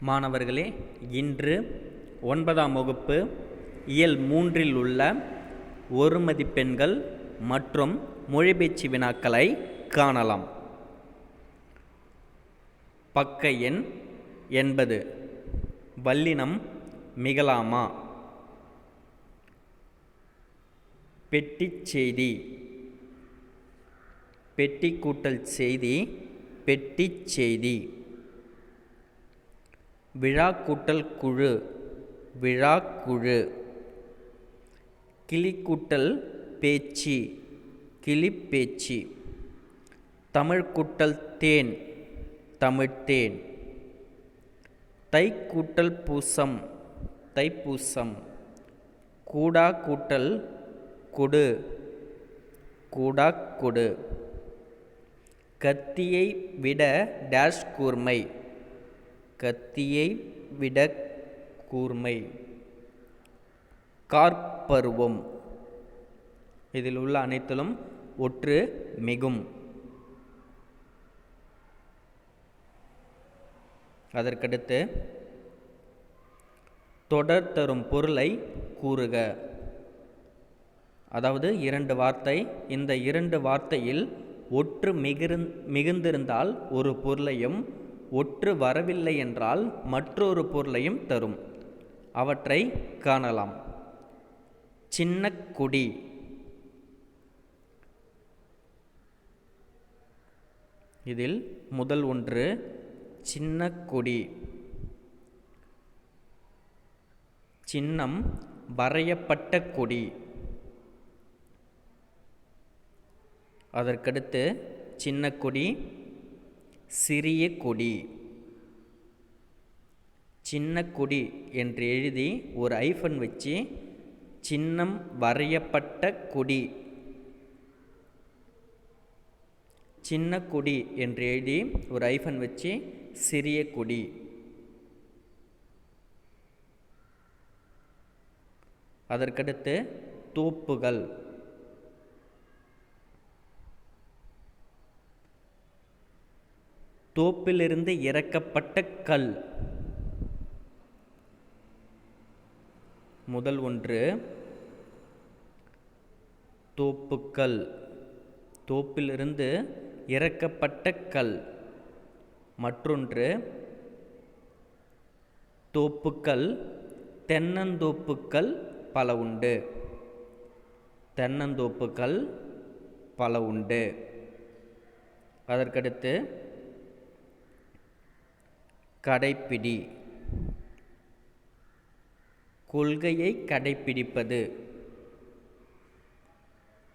மாணவர்களே, இன்று 9ஆம் வகுப்பு இயல் 3இல் உள்ள ஒரு மதிப்பெண்கள் மற்றும் மொழிபெயர்ச்சி வினாக்களை காணலாம். பக்க எண் 80. வல்லினம் மிகலாமா? பெட்டிச் செய்தி. பெட்டி கூட்டல் செய்தி பெட்டிச் செய்தி. விழா கூட்டல் குழு விழாக்குழு. கிளி கூட்டல் பேச்சு கிளிப்பேச்சு. தமிழ் கூட்டல் தேன் தமிழ்த்தேன். தை கூட்டல் பூசம் தைப்பூசம். கூடா கூட்டல் கொடு கூடாக்கொடு. கத்தியை விட டேஷ் கூர்மை கத்தியை விட கூர்மை. கார்ப்பருவம். இதில் உள்ள அனைத்திலும் ஒற்று மிகும். அதற்கடுத்து தொடர் தரும் பொருளை கூறுக. அதாவது 2 வார்த்தை. இந்த 2 வார்த்தையில் ஒற்று மிகுந்திருந்தால் ஒரு பொருளையும், ஒற்று வரவில்லை என்றால் மற்றொரு பொருளையும் தரும். அவற்றை காணலாம். சின்ன கொடி. இதில் முதல் ஒன்று சின்ன கொடி. சின்னம் வரையப்பட்ட கொடி. அதற்கடுத்து சின்ன கொடி சிறிய கொடி. சின்ன கொடி என்று எழுதி ஒரு ஐஃபன் வச்சு சின்னம் வரையப்பட்ட கொடி. சின்ன கொடி என்று எழுதி ஒரு ஐஃபன் வச்சு சிறிய கொடி. அதற்கடுத்து தோப்புகள். தோப்பிலிருந்து இறக்கப்பட்ட கல். முதல் ஒன்று தோப்புக்கல். தோப்பிலிருந்து இறக்கப்பட்ட கல். மற்றொன்று தோப்புக்கல். தென்னந்தோப்புக்கள் பல உண்டு. தென்னந்தோப்புக்கள் பல உண்டு. அதற்கடுத்து கடைப்பிடி. கொள்கையை கடைப்பிடிப்பது.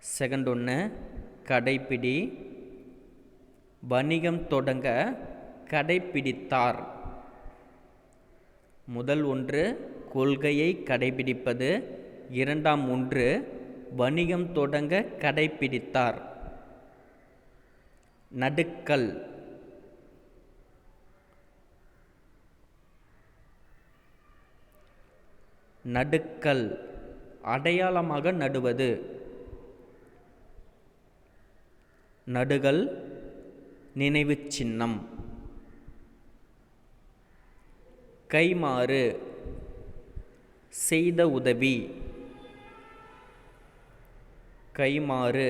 செகண்ட் ஒன்று கடைப்பிடி. வணிகம் தொடங்க கடைப்பிடித்தார். முதல் ஒன்று கொள்கையை கடைப்பிடிப்பது. இரண்டாம் ஒன்று வணிகம் தொடங்க கடைப்பிடித்தார். நடுக்கல். நடுக்கல் அடையாளமாக நடுவது. நடுகல் நினைவு சின்னம். கைமாறு செய்த உதவி. கைமாறு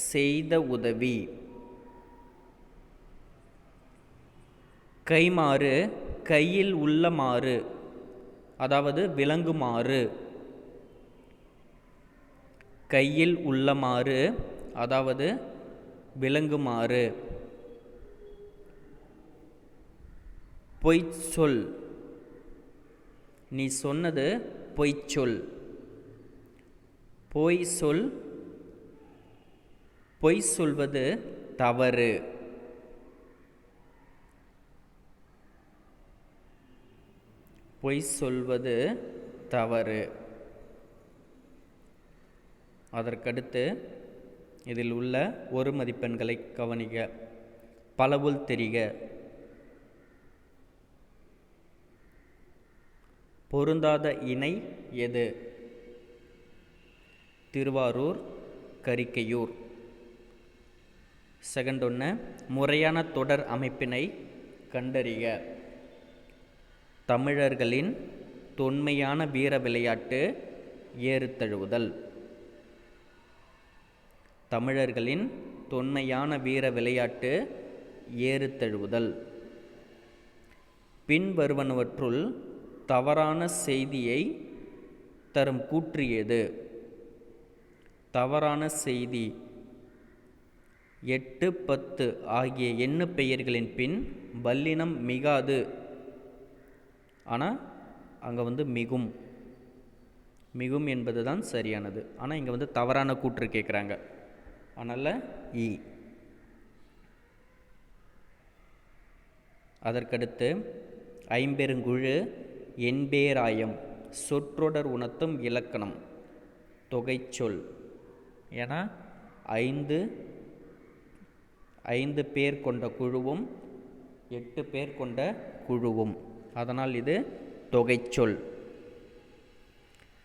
செய்த உதவி. கைமாறு கையில் உள்ளமாறு, அதாவது விளங்குமாறு. கையில் உள்ளமாறு அதாவது விளங்குமாறு. பொய்ச்சொல். நீ சொன்னது பொய்ச்சொல். பொய் சொல். பொய் சொல்வது தவறு. பொய் சொல்வது தவறு. அதற்கடுத்து இதில் உள்ள ஒரு மதிப்பெண்களை கவனிக்க. பலவுள் தெரிக. பொருந்தாத இணை எது? திருவாரூர் கரிக்கையூர். செகண்ட் ஒன்று முறையான தொடர் அமைப்பினை கண்டறிக. தமிழர்களின் தொன்மையான வீர விளையாட்டு ஏறு தழுவுதல். தமிழர்களின் தொன்மையான வீர விளையாட்டு ஏறு தழுவுதல். பின்வருவனவற்றுள் தவறான செய்தியை தரும் கூற்று எது? தவறான செய்தி: 8, 10 ஆகிய எண்ணு பெயர்களின் பின் வல்லினம் மிகாது. ஆனால் அங்கே மிகும். மிகும் என்பது தான் சரியானது. ஆனால் இங்கே தவறான கூற்று கேட்குறாங்க. அதனால் இ. அதற்கடுத்து ஐம்பெருங்குழு எண்பேராயம் சொற்றொடர் உணர்த்தும் இலக்கணம் தொகைச்சொல். ஏன்னா 5 பேர் கொண்ட குழுவும் 8 பேர் கொண்ட குழுவும், அதனால் இது தொகைச்சொல்.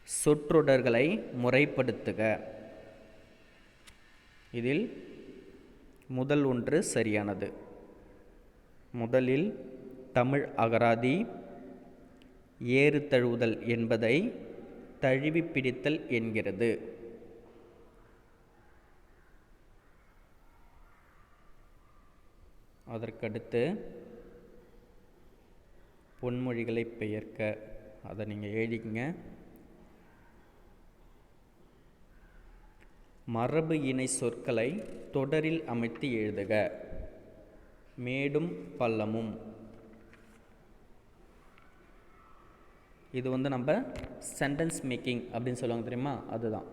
சொற்றொடர்களை முறைப்படுத்துக. இதில் முதல் ஒன்று சரியானது. முதலில் தமிழ் அகராதி ஏறு தழுவுதல் என்பதை தழுவி பிடித்தல் என்கிறது. அதற்கடுத்து பொன்மொழிகளை பெயர்க்க. அதை நீங்கள் எழுதிக்கங்க. மரபு இணை சொற்களை தொடரில் அமைத்து எழுதுக. மேடும் பள்ளமும். இது நம்ம சென்டென்ஸ் மேக்கிங் அப்படின்னு சொல்லுவாங்க தெரியுமா, அதுதான்.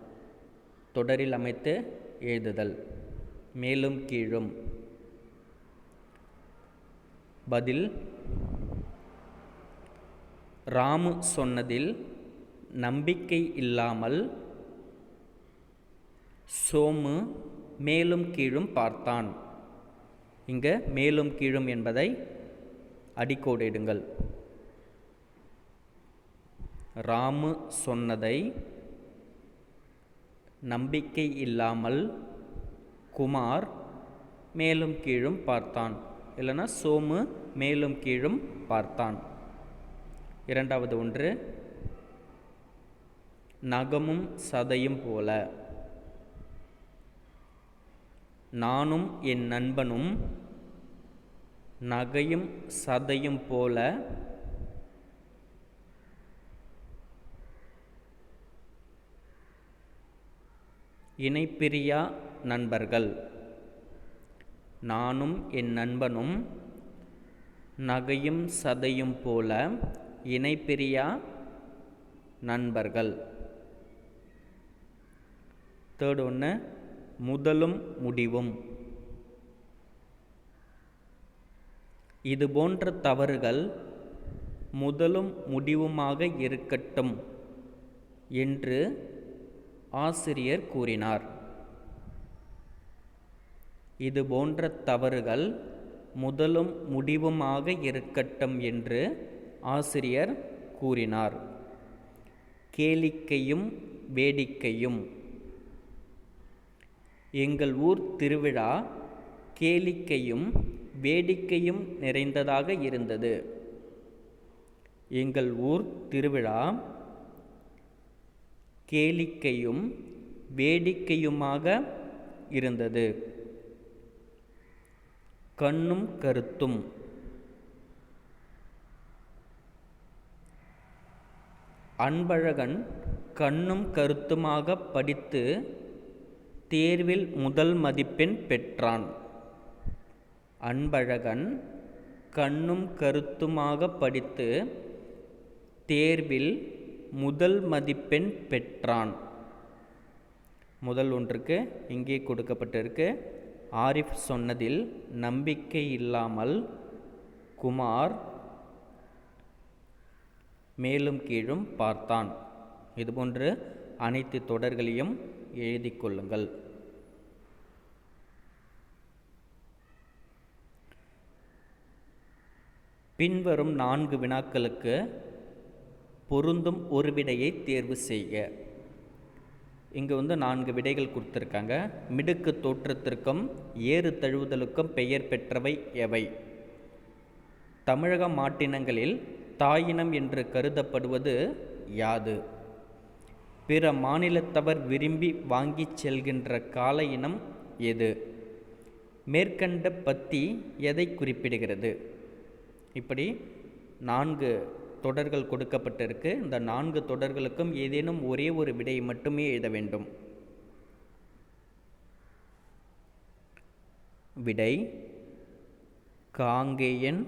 தொடரில் அமைத்து எழுதுதல். மேலும் கீழும். பதில்: ராமு சொன்னதில் நம்பிக்கை இல்லாமல் சோமு மேலும் கீழும் பார்த்தான். இங்கே மேலும் கீழும் என்பதை அடிக்கோடிடுங்கள். ராமு சொன்னதை நம்பிக்கை இல்லாமல் குமார் மேலும் கீழும் பார்த்தான். இல்லைன்னா சோமு மேலும் கீழும் பார்த்தான். இரண்டாவது ஒன்று, நகமும் சதையும் போல. நானும் என் நண்பனும் நகையும் சதையும் போல இணைப்பிரியா நண்பர்கள். நானும் என் நண்பனும் நகையும் சதையும் போல இணைப்பிரியா நண்பர்கள். தேர்ட் ஒன்று, முதலும் முடிவும். இது போன்ற தவறுகள் முதலும் முடிவுமாக இருக்கட்டும் என்று ஆசிரியர் கூறினார். இது போன்ற தவறுகள் முதலும் முடிவுமாக இருக்கட்டும் என்று ஆசிரியர் கூறினார். கேளிக்கையும் வேடிக்கையும். எங்கள் ஊர் திருவிழா கேளிக்கையும் வேடிக்கையும் நிறைந்ததாக இருந்தது. எங்கள் ஊர் திருவிழா கேளிக்கையும் வேடிக்கையுமாக இருந்தது. கண்ணும் கருத்தும். அன்பழகன் கண்ணும் கருத்துமாக படித்து தேர்வில் முதல் மதிப்பெண் பெற்றான். அன்பழகன் கண்ணும் கருத்துமாக படித்து தேர்வில் முதல் மதிப்பெண் பெற்றான். முதல் ஒன்றுக்கு இங்கே கொடுக்கப்பட்டிருக்கு. ஆரிஃப் சொன்னதில் நம்பிக்கை இல்லாமல் குமார் மேலும் கீழும் பார்த்தான். இதுபோன்று அனைத்து தொடர்களையும் எழுதி கொள்ளுங்கள். பின்வரும் 4 வினாக்களுக்கு பொருந்தும் ஒரு விடையை தேர்வு செய்க. இங்கே 4 விடைகள் கொடுத்துருக்காங்க. மிடுக்கு தோற்றத்திற்கும் ஏறு தழுவுதலுக்கும் பெயர் பெற்றவை எவை? தமிழக மாட்டினங்களில் தாயினம் என்று கருதப்படுவது யாது? பிற மாநிலத்தவர் விரும்பி வாங்கிச் செல்கின்ற காளை இனம் எது? மேற்கண்ட பத்தி எதை குறிப்பிடுகிறது? இப்படி 4 தொடர்கள் கொடுக்கப்பட்டிருக்கு. இந்த 4 தொடர்களுக்கும் ஏதேனும் ஒரே ஒரு விடையை மட்டுமே எழுத வேண்டும். விடை காங்கேயன்,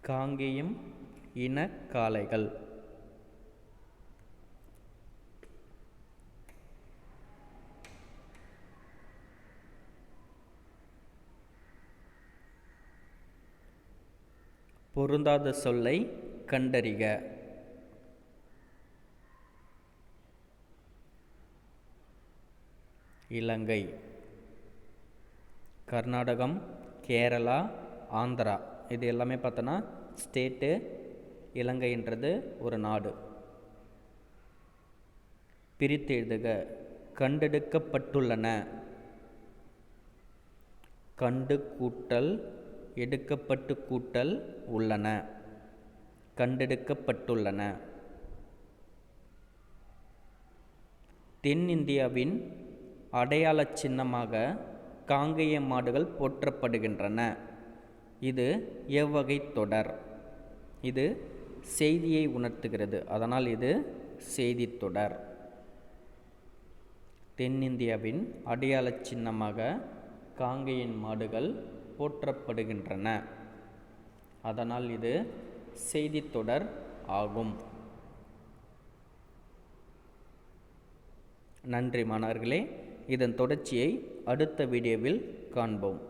காங்கேயம் இன காளைகள். பொருந்தாத சொல்லை கண்டறிக. இலங்கை, கர்நாடகம், கேரளா, ஆந்திரா இது எல்லாமே பார்த்தோன்னா ஸ்டேட்டு. இலங்கைன்றது ஒரு நாடு. பிரித்து எழுதுக. கண்டெடுக்கப்பட்டுள்ளன. கண்டு கூட்டல் எடுக்கப்பட்டு கூட்டல் உள்ளன. கண்டெடுக்கப்பட்டுள்ளன. தென்னிந்தியாவின் அடையாள சின்னமாக காங்கேய மாடுகள் போற்றப்படுகின்றன. இது எவ்வகை தொடர்? இது செய்தியை உணர்த்துகிறது, அதனால் இது செய்தி தொடர். தென்னிந்தியாவின் அடையாள சின்னமாக காங்கேயன் மாடுகள் போற்றப்படுகின்றன, அதனால் இது செய்தித்தொடர் ஆகும். நன்றி மாணவர்களே. இதன் தொடர்ச்சியை அடுத்த வீடியோவில் காண்போம்.